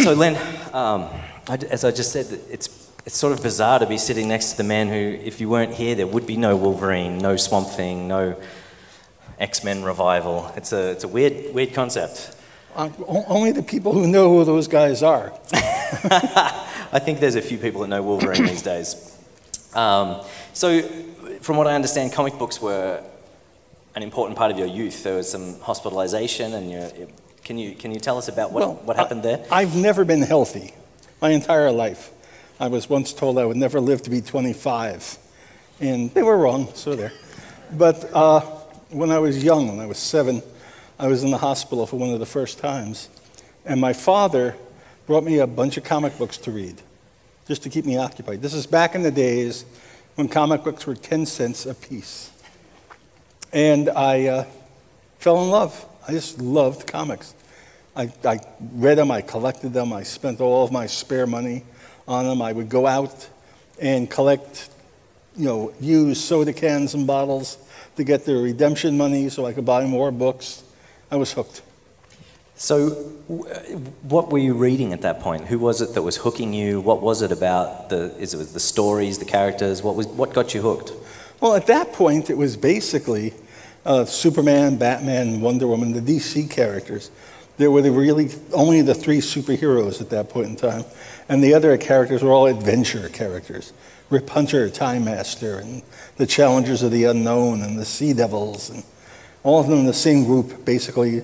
So Len, as I just said, it's sort of bizarre to be sitting next to the man who, if you weren't here, there would be no Wolverine, no Swamp Thing, no XMen revival. It's a weird concept. Only the people who know who those guys are. I think there's a few people that know Wolverine these days. So, from what I understand, comic books were an important part of your youth. There was some hospitalization, and can you tell us about what happened there? I've never been healthy my entire life. I was once told I would never live to be 25, and they were wrong, so there. But when I was young, when I was 7, I was in the hospital for one of the first times, and my father brought me a bunch of comic books to read, just to keep me occupied. This is back in the days when comic books were 10 cents a piece. And I fell in love. I just loved comics. I read them, I collected them, I spent all of my spare money on them. I would go out and collect, used soda cans and bottles to get the redemption money so I could buy more books. I was hooked. So what were you reading at that point? Who was it that was hooking you? What was it about? Is it the stories, the characters? What got you hooked? Well, at that point, it was basically Superman, Batman, Wonder Woman, the DC characters. There were only the 3 superheroes at that point in time. And the other characters were all adventure characters. Rip Hunter, Time Master, and the Challengers of the Unknown, and the Sea Devils, and all of them in the same group, basically,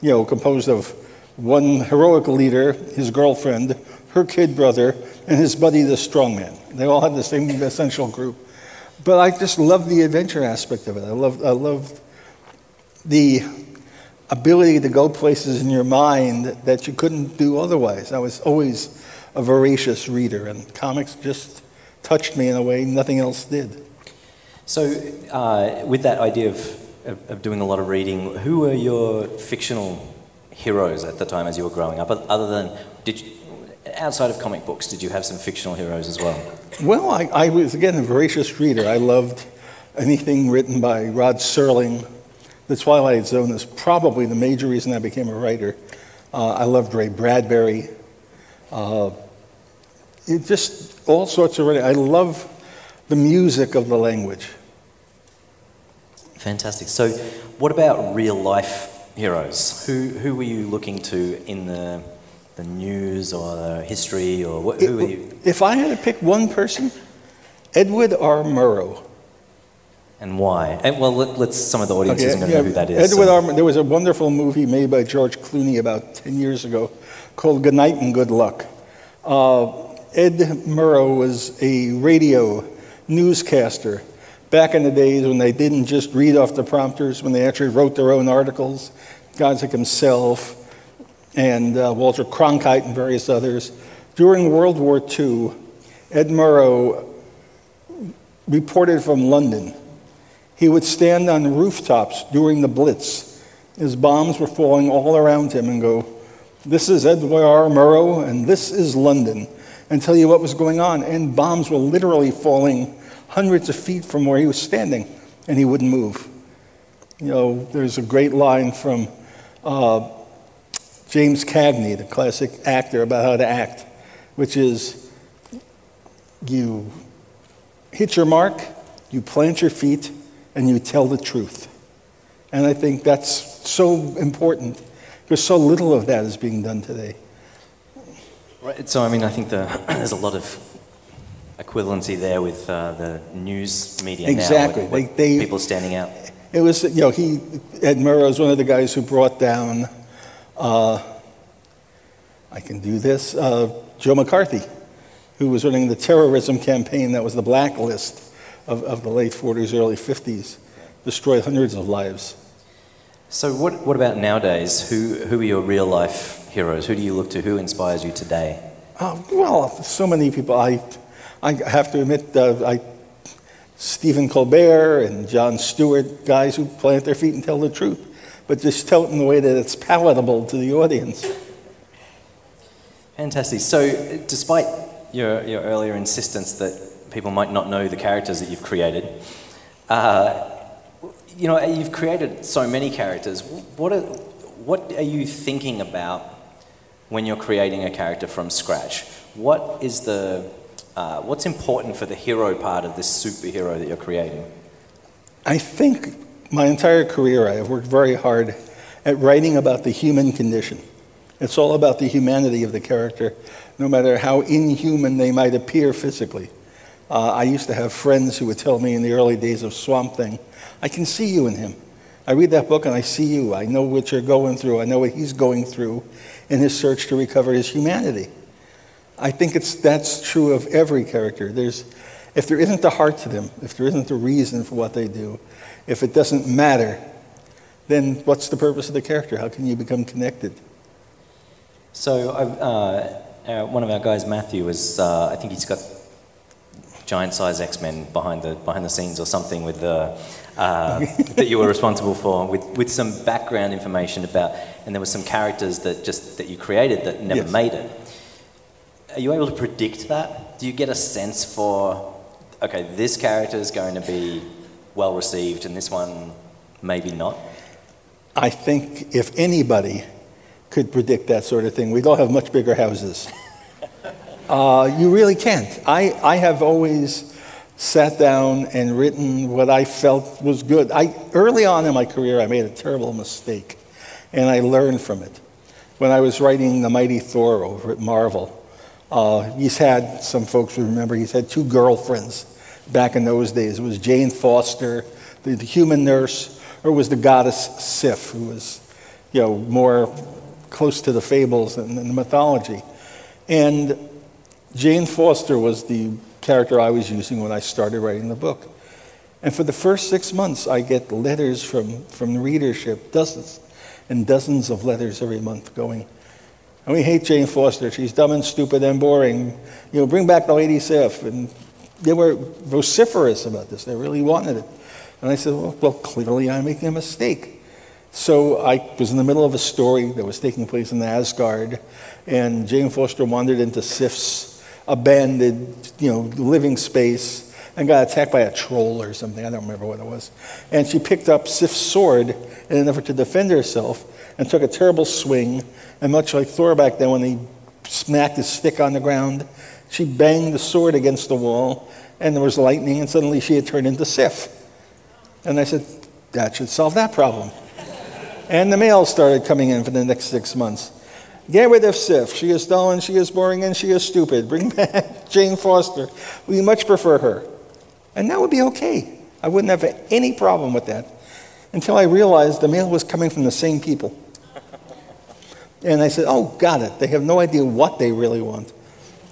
composed of one heroic leader, his girlfriend, her kid brother, and his buddy, the strongman. They all had the same essential group. But I just loved the adventure aspect of it. I loved the ability to go places in your mind that you couldn't do otherwise. I was always a voracious reader, and comics just touched me in a way nothing else did. So with that idea of doing a lot of reading, who were your fictional heroes at the time as you were growing up? Other than, outside of comic books, did you have some fictional heroes as well? Well, I was, again, a voracious reader. I loved anything written by Rod Serling. The Twilight Zone is probably the major reason I became a writer. I loved Ray Bradbury. Just all sorts of writing. I love the music of the language. Fantastic. So what about real-life heroes? Who were you looking to in the news or the history, or who were you? If I had to pick one person, Edward R. Murrow. And why? And let's some of the audience isn't going to know who that is. Edward R. Murrow. There was a wonderful movie made by George Clooney about 10 years ago called Good Night and Good Luck. Ed Murrow was a radio newscaster back in the days when they didn't just read off the prompters, when they actually wrote their own articles. Guys like himself and Walter Cronkite and various others. During World War II, Ed Murrow reported from London. He would stand on rooftops during the Blitz as bombs were falling all around him and go, "This is Edward R. Murrow, and this is London," and tell you what was going on. And bombs were literally falling hundreds of feet from where he was standing, and he wouldn't move. There's a great line from James Cagney, the classic actor, about how to act, which is, you hit your mark, you plant your feet, and you tell the truth. And I think that's so important, because so little of that is being done today. Right. So, I think there's a lot of equivalency there with the news media exactly. now. Exactly. People standing out. It was, Ed Murrow was one of the guys who brought down, I can do this, Joe McCarthy, who was running the terrorism campaign that was the blacklist of the late 40s, early 50s, destroyed hundreds of lives. So what about nowadays? Who are your real-life heroes? Who do you look to? Who inspires you today? Well, so many people. I have to admit, Stephen Colbert and Jon Stewart, guys who plant their feet and tell the truth, but just tell it in a way that it's palatable to the audience. Fantastic. So despite your earlier insistence that people might not know the characters that you've created, you've created so many characters. What are you thinking about when you're creating a character from scratch, what is what's important for the hero part of this superhero that you're creating? I think my entire career I have worked very hard at writing about the human condition. It's all about the humanity of the character, no matter how inhuman they might appear physically. I used to have friends who would tell me in the early days of Swamp Thing, I can see you in him. I read that book and I see you. I know what you're going through. I know what he's going through in his search to recover his humanity. I think that's true of every character. If there isn't a heart to them, if there isn't a reason for what they do, if it doesn't matter, then what's the purpose of the character? How can you become connected? So one of our guys, Matthew, I think he's got giant-size XMen behind the scenes or something with that you were responsible for, with some background information about, and there were some characters that you created that never Yes. made it. Are you able to predict that? Do you get a sense for, okay, this character is going to be well received and this one maybe not? I think if anybody could predict that sort of thing, we'd all have much bigger houses. You really can't. I have always sat down and written what I felt was good. Early on in my career, I made a terrible mistake, and I learned from it. When I was writing The Mighty Thor over at Marvel, he's had, some folks remember, he's had 2 girlfriends back in those days. It was Jane Foster, the human nurse, or it was the goddess Sif, who was, more close to the fables and the mythology. And Jane Foster was the character I was using when I started writing the book. And for the first 6 months, I get letters from the readership, dozens and dozens of letters every month going, and we hate Jane Foster. She's dumb and stupid and boring. Bring back the Lady Sif. And they were vociferous about this. They really wanted it. And I said, well, clearly I'm making a mistake. So I was in the middle of a story that was taking place in Asgard, and Jane Foster wandered into Sif's abandoned, living space and got attacked by a troll or something. I don't remember what it was. And she picked up Sif's sword in an effort to defend herself and took a terrible swing. And much like Thor back then when he smacked his stick on the ground, she banged the sword against the wall, and there was lightning, and suddenly she had turned into Sif. And I said, that should solve that problem. And the mail started coming in for the next 6 months. Get rid of Sif. She is dull and she is boring and she is stupid. Bring back Jane Foster. We much prefer her. And that would be okay. I wouldn't have any problem with that until I realized the mail was coming from the same people. And I said, oh, got it. They have no idea what they really want.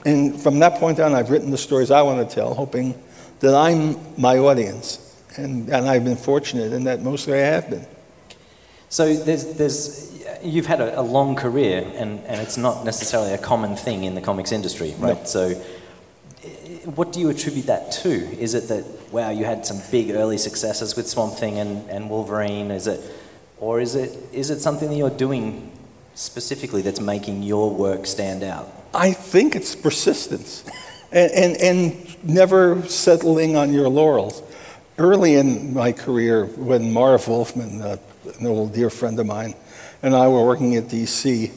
And from that point on, I've written the stories I want to tell, hoping that I'm my audience. And I've been fortunate in that mostly I have been. So you've had a long career, and it's not necessarily a common thing in the comics industry, right? No. So what do you attribute that to? Is it that, wow, you had some big early successes with Swamp Thing and Wolverine? Is it something that you're doing specifically that's making your work stand out? I think it's persistence and never settling on your laurels. Early in my career, when Marv Wolfman, an old dear friend of mine, and I were working at DC,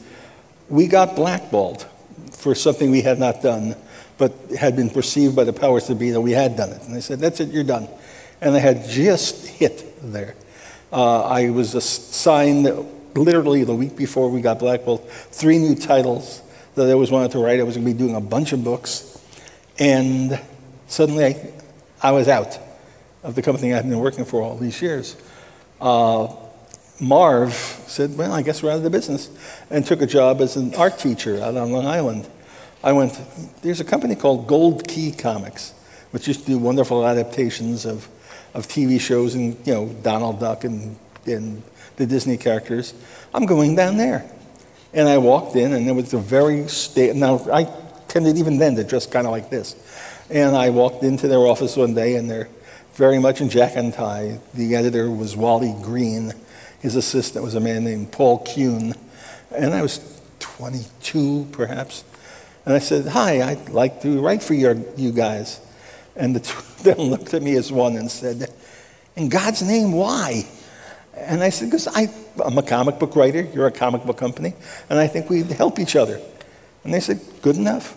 we got blackballed for something we had not done, but had been perceived by the powers that be that we had done it. And they said, that's it, you're done. And I had just hit there. I was assigned, literally the week before we got blackballed, 3 new titles that I always wanted to write. I was going to be doing a bunch of books. And suddenly I was out of the company I've been working for all these years. Marv said, well, I guess we're out of the business, and took a job as an art teacher out on Long Island. I went, there's a company called Gold Key Comics, which used to do wonderful adaptations of TV shows and, Donald Duck and the Disney characters. I'm going down there. And I walked in, and there was a very now, I tended even then to dress kind of like this. And I walked into their office one day, and they're very much in jacket and tie. The editor was Wally Green. His assistant was a man named Paul Kuhn. And I was 22, perhaps. And I said, hi, I'd like to write for you guys. And the two of them looked at me as one and said, in God's name, why? And I said, because I'm a comic book writer, you're a comic book company, and I think we'd help each other. And they said, good enough.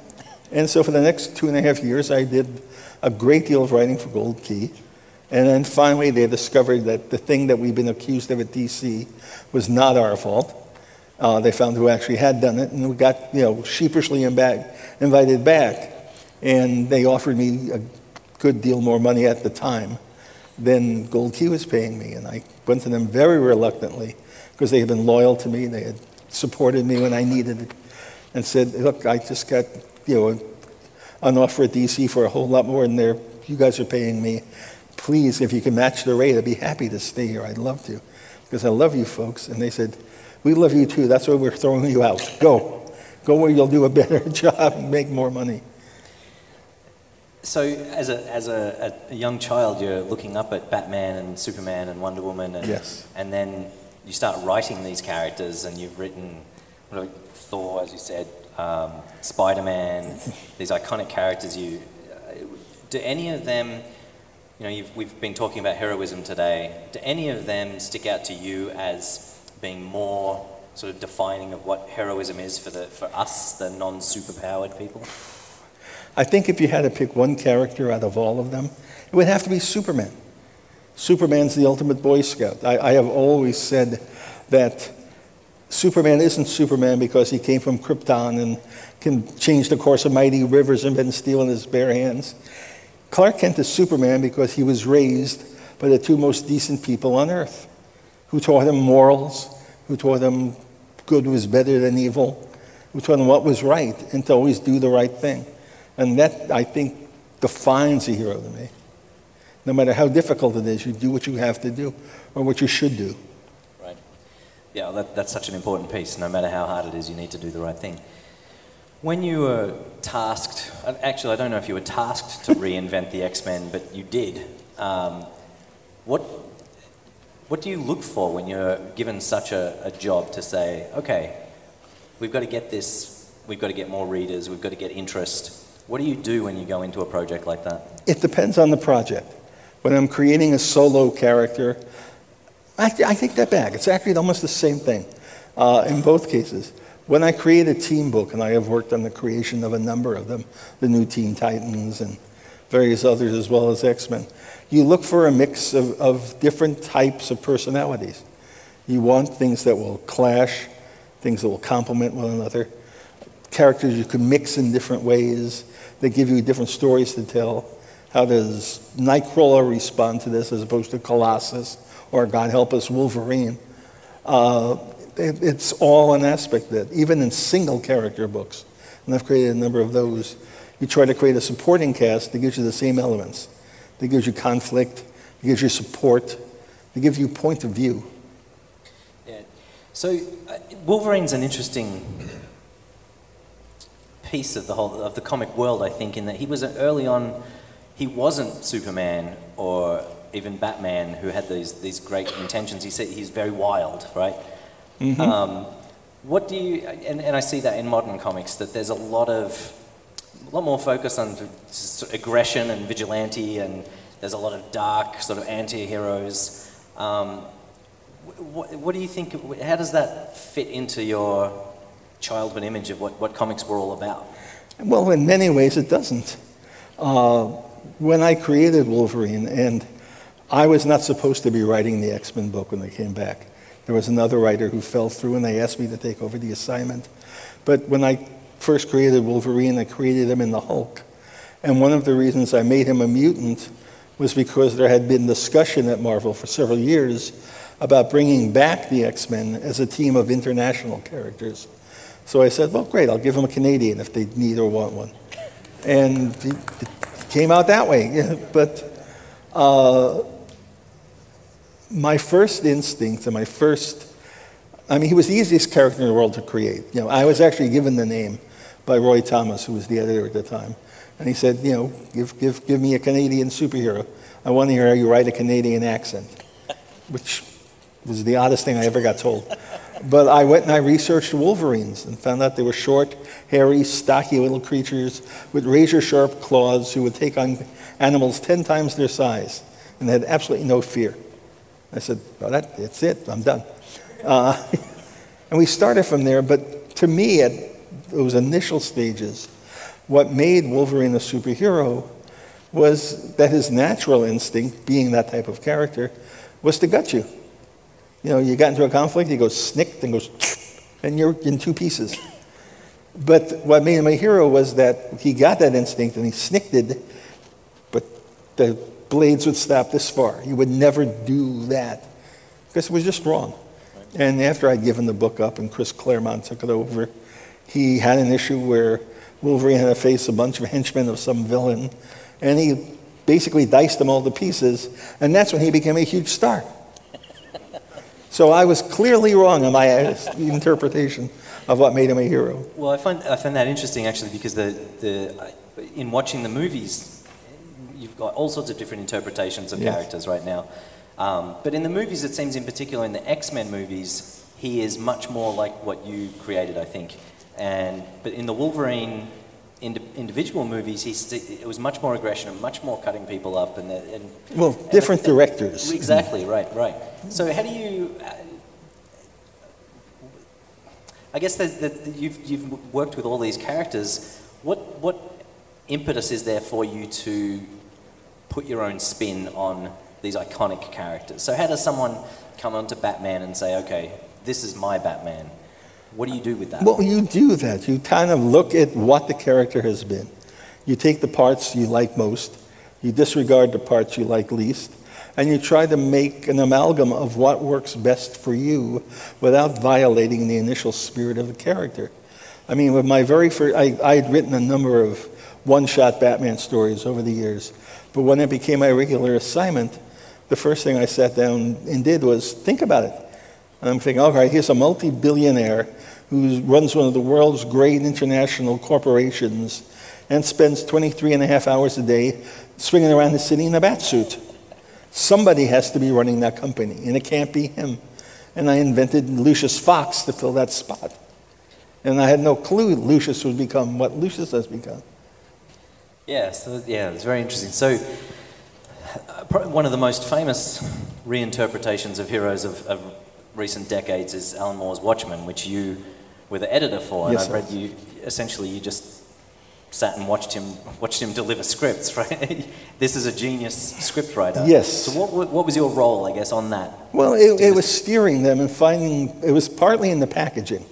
And so for the next 2.5 years, I did a great deal of writing for Gold Key. And then finally, they discovered that the thing that we'd been accused of at DC was not our fault. They found who actually had done it, and we got, sheepishly invited back. And they offered me a good deal more money at the time than Gold Key was paying me. And I went to them very reluctantly because they had been loyal to me. They had supported me when I needed it and said, look, I just got, an offer at DC for a whole lot more than you guys are paying me. Please, if you can match the rate, I'd be happy to stay here. I'd love to because I love you folks. And they said, we love you too. That's why we're throwing you out. Go where you'll do a better job and make more money. So as a young child, you're looking up at Batman and Superman and Wonder Woman, and, yes. And then you start writing these characters, and you've written Thor, as you said, Spider-Man, these iconic characters. Do any of them, we've been talking about heroism today, do any of them stick out to you as being more sort of defining of what heroism is for us, the non-superpowered people? I think if you had to pick one character out of all of them, it would have to be Superman. Superman's the ultimate Boy Scout. I have always said that Superman isn't Superman because he came from Krypton and can change the course of mighty rivers and bend steel in his bare hands. Clark Kent is Superman because he was raised by the two most decent people on Earth, who taught him morals, who taught him good was better than evil, who taught him what was right and to always do the right thing. And that, I think, defines a hero to me. No matter how difficult it is, you do what you have to do, or what you should do. Right. Yeah, that's such an important piece. No matter how hard it is, you need to do the right thing. When you were tasked, actually, I don't know if you were tasked to reinvent the X-Men, but you did. What do you look for when you're given such a job to say, okay, we've got to get this, we've got to get more readers, we've got to get interest? What do you do when you go into a project like that? It depends on the project. When I'm creating a solo character, I take that back. It's actually almost the same thing in both cases. When I create a team book, and I have worked on the creation of a number of them, the new Teen Titans and various others as well as X-Men, you look for a mix of different types of personalities. You want things that will clash, things that will complement one another, characters you can mix in different ways that give you different stories to tell. How does Nightcrawler respond to this as opposed to Colossus or, God help us, Wolverine? It's all an aspect that, even in single character books, and I've created a number of those, you try to create a supporting cast that gives you the same elements. That gives you conflict, that gives you support, that gives you point of view. Yeah. So Wolverine's an interesting piece of the comic world, I think, in that he was early on, he wasn't Superman or even Batman who had these great intentions. He said he's very wild, right? Mm-hmm. What do you, and I see that in modern comics, that there's a lot more focus on aggression and vigilante, and there's a lot of dark sort of anti-heroes. What do you think, how does that fit into your childhood image of what comics were all about? Well, in many ways it doesn't. When I created Wolverine, and I was not supposed to be writing the X-Men book when they came back. There was another writer who fell through and they asked me to take over the assignment. But when I first created Wolverine, I created him in the Hulk. And one of the reasons I made him a mutant was because there had been discussion at Marvel for several years about bringing back the X-Men as a team of international characters. So I said, well, great, I'll give them a Canadian if they need or want one. And it came out that way. But my first instinct and he was the easiest character in the world to create. I was actually given the name by Roy Thomas, who was the editor at the time. And he said, give me a Canadian superhero. I want to hear how you write a Canadian accent, which was the oddest thing I ever got told. But I went and I researched Wolverines and found out they were short, hairy, stocky little creatures with razor-sharp claws who would take on animals 10 times their size and had absolutely no fear. I said, well, that's it, I'm done. And we started from there, but to me, at those initial stages, what made Wolverine a superhero was that his natural instinct, being that type of character, was to gut you. You know, you got into a conflict, he goes snicked and goes, and you're in two pieces. But what made him a hero was that he got that instinct and he snicked it, but the blades would stop this far. He would never do that because it was just wrong. And after I'd given the book up and Chris Claremont took it over, he had an issue where Wolverine had to face a bunch of henchmen of some villain, and he basically diced them all to pieces, and that's when he became a huge star. So I was clearly wrong in my interpretation of what made him a hero. Well, I find that interesting actually, because in watching the movies, you've got all sorts of different interpretations of characters right now. But in the movies, it seems in particular in the XMen movies, he is much more like what you created, I think. But in the Wolverine individual movies, it was much more aggression and much more cutting people up. Well, different directors. Exactly, right. So how do you... I guess that you've worked with all these characters. What impetus is there for you to put your own spin on these iconic characters? So how does someone come onto Batman and say, okay, this is my Batman? What do you do with that? Well, you do that. You kind of look at what the character has been. You take the parts you like most, you disregard the parts you like least, and you try to make an amalgam of what works best for you without violating the initial spirit of the character. I mean, with my very first, I had written a number of one-shot Batman stories over the years, but when it became my regular assignment, the first thing I sat down and did was think about it. And I'm thinking, all right, here's a multi-billionaire who runs one of the world's great international corporations and spends 23 and a half hours a day swinging around the city in a bat suit. Somebody has to be running that company, and it can't be him. And I invented Lucius Fox to fill that spot. And I had no clue Lucius would become what Lucius has become. Yeah, it's very interesting. So, one of the most famous reinterpretations of heroes of recent decades is Alan Moore's Watchmen, which you were the editor for, and Yes, I've read you just sat and watched him deliver scripts, right? This is a genius scriptwriter. Yes. So what was your role, I guess, on that? Well, it was steering them and it was partly in the packaging.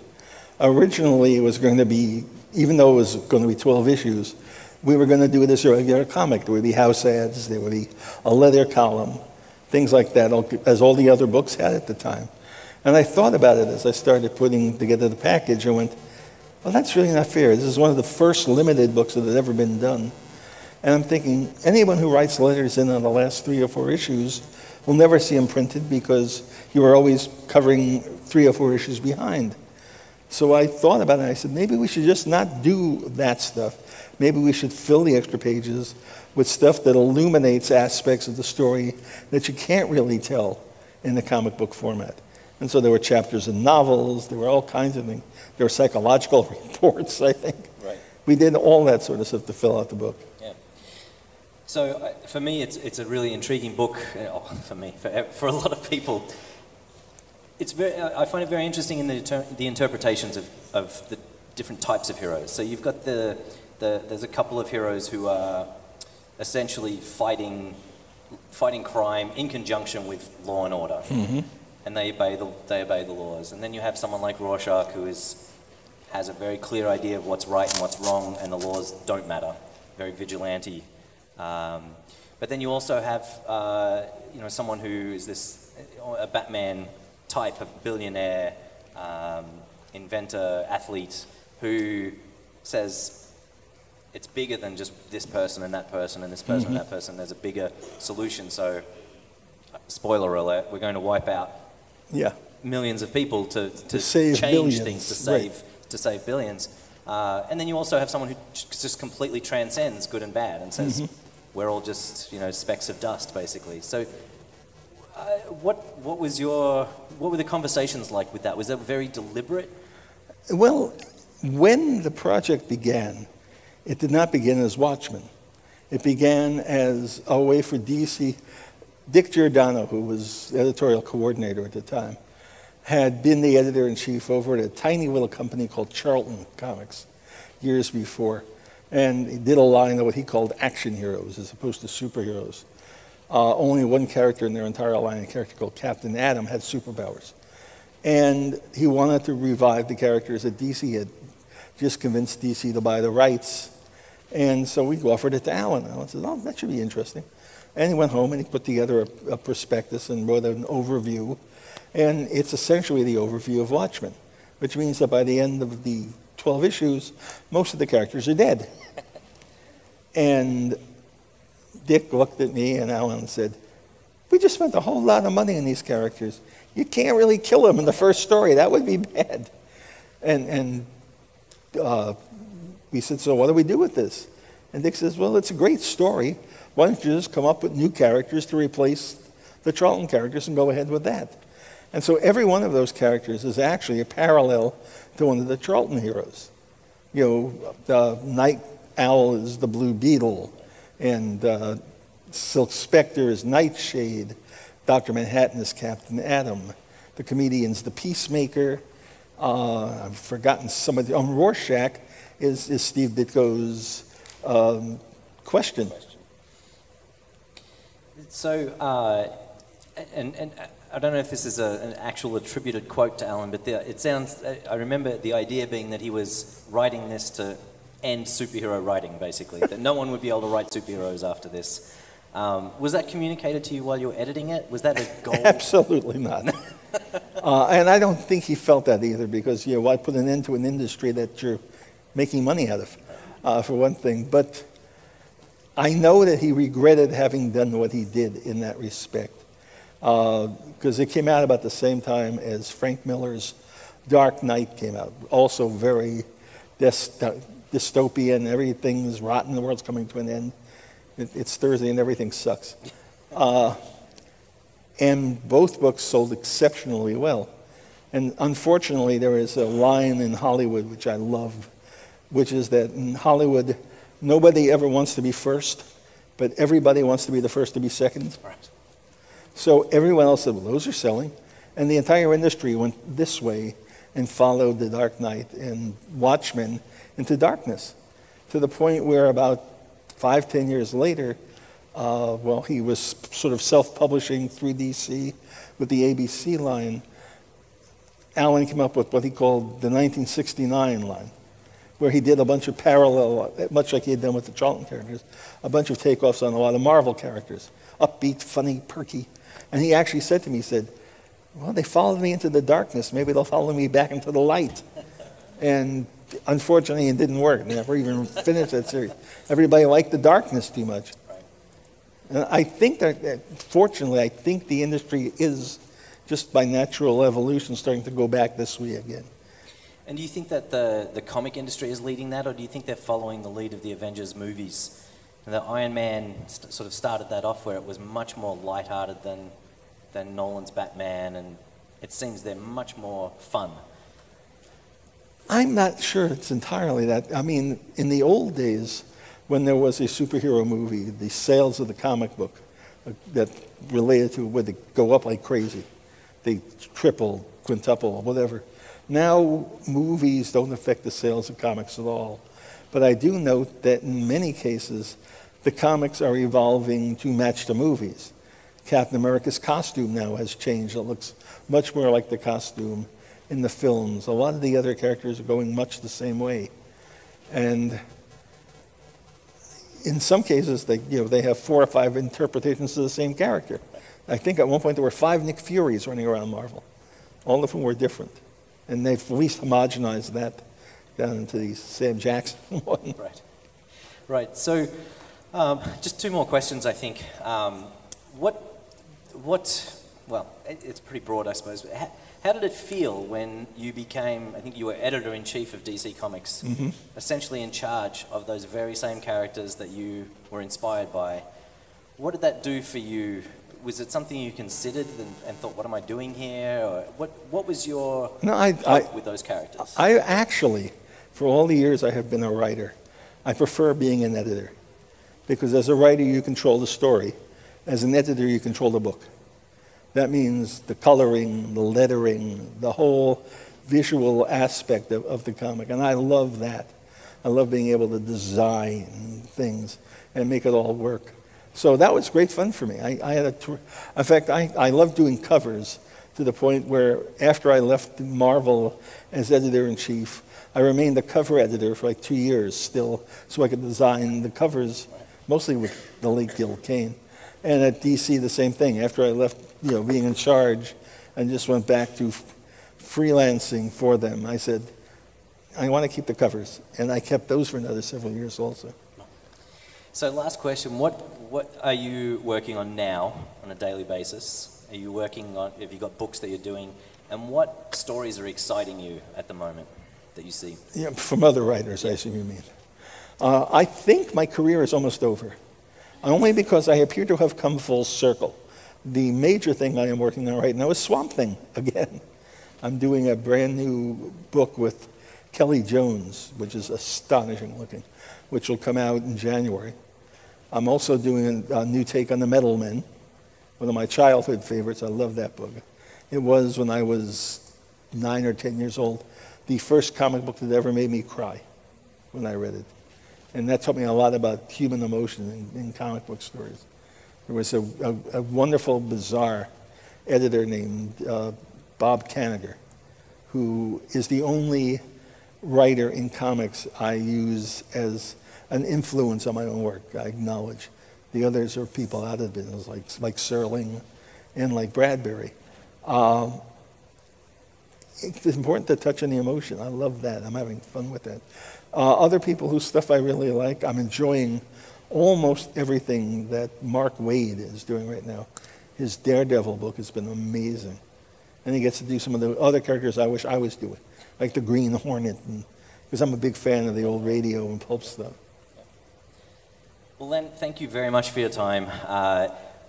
Originally, it was going to be, even though it was going to be 12 issues, we were going to do this regular comic. There would be house ads, there would be a leather column, things like that, as all the other books had at the time. And I thought about it as I started putting together the package. I went, well, that's really not fair. This is one of the first limited books that had ever been done. And I'm thinking, anyone who writes letters in on the last 3 or 4 issues will never see them printed because you are always covering 3 or 4 issues behind. So I thought about it, and I said, maybe we should just not do that stuff. Maybe we should fill the extra pages with stuff that illuminates aspects of the story that you can't really tell in the comic book format. And so there were chapters in novels, there were all kinds of things. There were psychological reports, I think. Right. We did all that sort of stuff to fill out the book. Yeah. So for me, it's a really intriguing book. For me, for a lot of people, I find it very interesting in the interpretations of the different types of heroes. So you've got there's a couple of heroes who are essentially fighting crime in conjunction with law and order. Mm-hmm. And they obey the laws. And then you have someone like Rorschach who has a very clear idea of what's right and what's wrong, and the laws don't matter. Very vigilante. But then you also have someone who is a Batman type of billionaire, inventor, athlete, who says it's bigger than just this person and that person and this person and that person. There's a bigger solution. So, spoiler alert, we're going to wipe out millions of people to save change billions. things, to save billions. And then you also have someone who just completely transcends good and bad and says, we're all just specks of dust, basically. So what were the conversations like with that? Was that very deliberate? Well, when the project began, it did not begin as Watchmen. It began as a way for DC. Dick Giordano, who was editorial coordinator at the time, had been the editor-in-chief over at a tiny little company called Charlton Comics years before, and he did a line of what he called action heroes as opposed to superheroes. Only one character in their entire line, a character called Captain Atom, had superpowers. And he wanted to revive the characters that DC had just convinced DC to buy the rights. And so we offered it to Alan. Alan said, oh, that should be interesting. And he went home and he put together a prospectus and wrote an overview. And it's essentially the overview of Watchmen, which means that by the end of the 12 issues, most of the characters are dead. And Dick looked at me and Alan and said, we just spent a whole lot of money on these characters. You can't really kill them in the first story. That would be bad. And we said, so what do we do with this? And Dick says, well, it's a great story. Why don't you just come up with new characters to replace the Charlton characters and go ahead with that? And so every one of those characters is actually a parallel to one of the Charlton heroes. You know, the Night Owl is the Blue Beetle, and Silk Spectre is Nightshade, Dr. Manhattan is Captain Atom, the comedian's the Peacemaker. I've forgotten some of the... Rorschach is Steve Ditko's Question. So, and I don't know if this is an actual attributed quote to Alan, but it sounds... I remember the idea being that he was writing this to end superhero writing, basically, that no one would be able to write superheroes after this. Was that communicated to you while you were editing it? Was that a goal? Absolutely not. And I don't think he felt that either, because, you know, why put an end to an industry that you're making money out of, for one thing. But I know that he regretted having done what he did in that respect, because it came out about the same time as Frank Miller's Dark Knight came out, also very dystopian, everything's rotten, the world's coming to an end. It's Thursday and everything sucks. And both books sold exceptionally well. And unfortunately, there is a line in Hollywood which I love, which is that in Hollywood, nobody ever wants to be first, but everybody wants to be the first to be second. Right. So everyone else said, well, those are selling. And the entire industry went this way and followed The Dark Knight and Watchmen into darkness, to the point where about 5-10 years later, well, he was sort of self-publishing through DC with the ABC line. Alan came up with what he called the 1969 line, where he did a bunch of parallel, much like he had done with the Charlton characters, a bunch of takeoffs on a lot of Marvel characters, upbeat, funny, perky. And he actually said to me, he said, well, they followed me into the darkness. Maybe they'll follow me back into the light. And unfortunately, it didn't work. They never even finished that series. Everybody liked the darkness too much. And I think that, fortunately, I think the industry is, just by natural evolution, starting to go back this way again. And do you think that the comic industry is leading that, or do you think they're following the lead of the Avengers movies? And the Iron Man sort of started that off where it was much more lighthearted than Nolan's Batman, and it seems they're much more fun. I'm not sure it's entirely that. I mean, in the old days, when there was a superhero movie, the sales of the comic book that related to it would go up like crazy. They triple, quintuple, whatever. Now, movies don't affect the sales of comics at all. But I do note that in many cases, the comics are evolving to match the movies. Captain America's costume now has changed. It looks much more like the costume in the films. A lot of the other characters are going much the same way. And in some cases, they have 4 or 5 interpretations of the same character. I think at one point there were 5 Nick Furies running around Marvel. All of them were different. And they've at least homogenized that down into the Sam Jackson one. Right. So, just 2 more questions, I think. Well, it's pretty broad, I suppose. But how did it feel when you became, I think you were editor-in-chief of DC Comics, essentially in charge of those very same characters that you were inspired by? What did that do for you? Was it something you considered and thought, what am I doing here? Or what was your hope with those characters? I actually, for all the years I have been a writer, I prefer being an editor. Because as a writer, you control the story. As an editor, you control the book. That means the coloring, the lettering, the whole visual aspect of the comic. And I love that. I love being able to design things and make it all work. So that was great fun for me. In fact, I love doing covers to the point where after I left Marvel as editor-in-chief, I remained the cover editor for like 2 years still, so I could design the covers, mostly with the late Gil Kane. And at DC, the same thing. After I left, being in charge, and just went back to freelancing for them, I said, I want to keep the covers. And I kept those for another several years also. So last question, what are you working on now on a daily basis? Are you working on, have you got books that you're doing? And what stories are exciting you at the moment that you see? Yeah, from other writers, I assume you mean. I think my career is almost over. Only because I appear to have come full circle. The major thing I am working on right now is Swamp Thing again. I'm doing a brand new book with Kelly Jones, which is astonishing looking, which will come out in January. I'm also doing a new take on the Metal Men, one of my childhood favorites. I love that book. It was, when I was 9 or 10 years old, the first comic book that ever made me cry when I read it. And that taught me a lot about human emotion in comic book stories. There was a wonderful, bizarre editor named Bob Kanigher, who is the only writer in comics I use as an influence on my own work, I acknowledge. The others are people out of business, like Serling and like Bradbury. It's important to touch on the emotion. I love that. I'm having fun with that. Other people whose stuff I really like, I'm enjoying almost everything that Mark Waid is doing right now. His Daredevil book has been amazing. And he gets to do some of the other characters I wish I was doing, like the Green Hornet, because I'm a big fan of the old radio and pulp stuff. Well, Len, thank you very much for your time.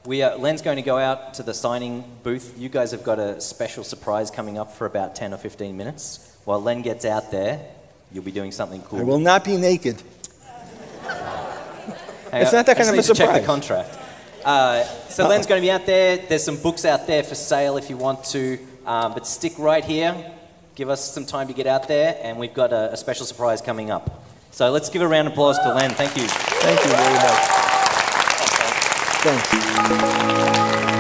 Len's going to go out to the signing booth. You guys have got a special surprise coming up for about 10 or 15 minutes. While Len gets out there, you'll be doing something cool. I will not be naked. It's not that kind of a surprise. Check the contract. So Len's going to be out there. There's some books out there for sale if you want to. But stick right here. Give us some time to get out there. And we've got a special surprise coming up. So let's give a round of applause to Len. Thank you. Thank you very much. Thanks.